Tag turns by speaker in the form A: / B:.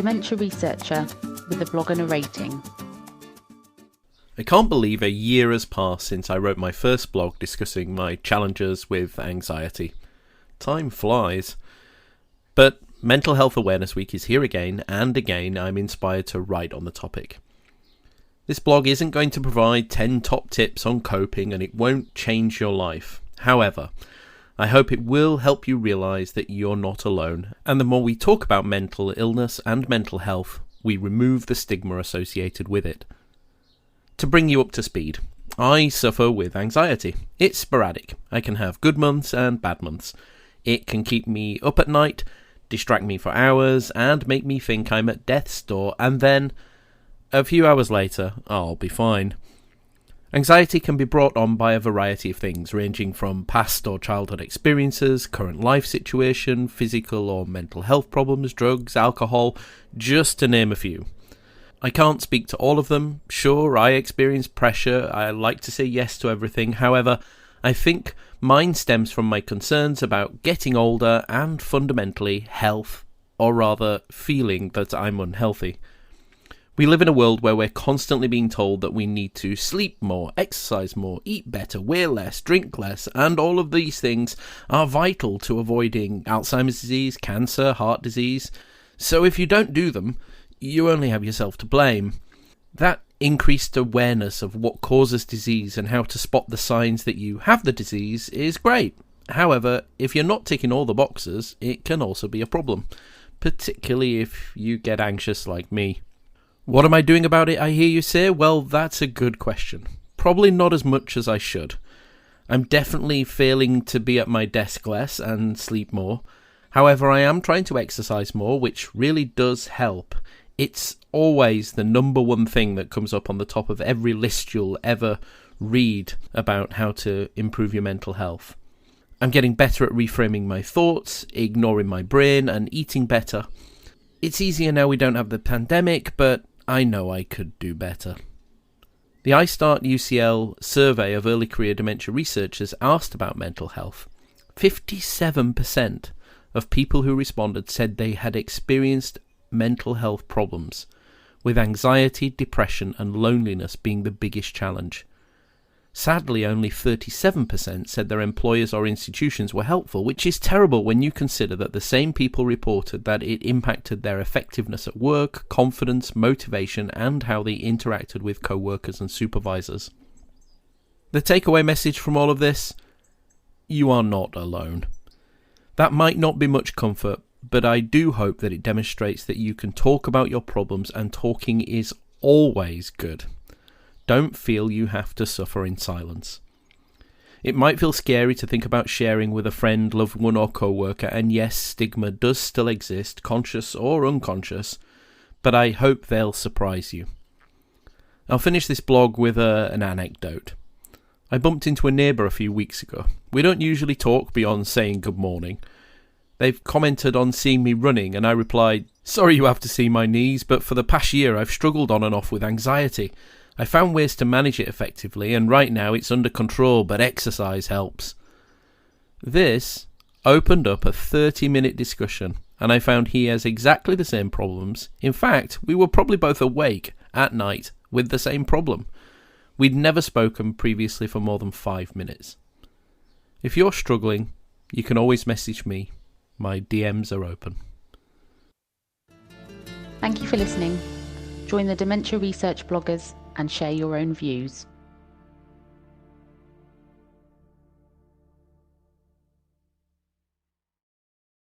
A: Dementia Researcher with a blog and a rating.
B: I can't believe a year has passed since I wrote my first blog discussing my challenges with anxiety. Time flies. But Mental Health Awareness Week is here again, and again I'm inspired to write on the topic. This blog isn't going to provide 10 top tips on coping, and it won't change your life. However, I hope it will help you realise that you're not alone, and the more we talk about mental illness and mental health, we remove the stigma associated with it. To bring you up to speed, I suffer with anxiety. It's sporadic. I can have good months and bad months. It can keep me up at night, distract me for hours, and make me think I'm at death's door, and then, a few hours later, I'll be fine. Anxiety can be brought on by a variety of things, ranging from past or childhood experiences, current life situation, physical or mental health problems, drugs, alcohol, just to name a few. I can't speak to all of them. Sure, I experience pressure. I like to say yes to everything. However, I think mine stems from my concerns about getting older and fundamentally health, or rather feeling that I'm unhealthy. We live in a world where we're constantly being told that we need to sleep more, exercise more, eat better, wear less, drink less, and all of these things are vital to avoiding Alzheimer's disease, cancer, heart disease. So if you don't do them, you only have yourself to blame. That increased awareness of what causes disease and how to spot the signs that you have the disease is great. However, if you're not ticking all the boxes, it can also be a problem, particularly if you get anxious like me. What am I doing about it, I hear you say? Well, that's a good question. Probably not as much as I should. I'm definitely failing to be at my desk less and sleep more. However, I am trying to exercise more, which really does help. It's always the number one thing that comes up on the top of every list you'll ever read about how to improve your mental health. I'm getting better at reframing my thoughts, ignoring my brain, and eating better. It's easier now we don't have the pandemic, but I know I could do better. The ISTAART UCL survey of Early Career Dementia Researchers asked about mental health. 57% of people who responded said they had experienced mental health problems, with anxiety, depression and loneliness being the biggest challenge. Sadly, only 37% said their employers or institutions were helpful, which is terrible when you consider that the same people reported that it impacted their effectiveness at work, confidence, motivation, and how they interacted with co-workers and supervisors. The takeaway message from all of this? You are not alone. That might not be much comfort, but I do hope that it demonstrates that you can talk about your problems, and talking is always good. Don't feel you have to suffer in silence. It might feel scary to think about sharing with a friend, loved one or co-worker, and yes, stigma does still exist, conscious or unconscious, but I hope they'll surprise you. I'll finish this blog with an anecdote. I bumped into a neighbour a few weeks ago. We don't usually talk beyond saying good morning. They've commented on seeing me running, and I replied, "Sorry you have to see my knees, but for the past year I've struggled on and off with anxiety. I found ways to manage it effectively, and right now it's under control, but exercise helps." This opened up a 30-minute discussion, and I found he has exactly the same problems. In fact, we were probably both awake at night with the same problem. We'd never spoken previously for more than 5 minutes. If you're struggling, you can always message me. My DMs are open.
A: Thank you for listening. Join the Dementia Research bloggers and share your own views.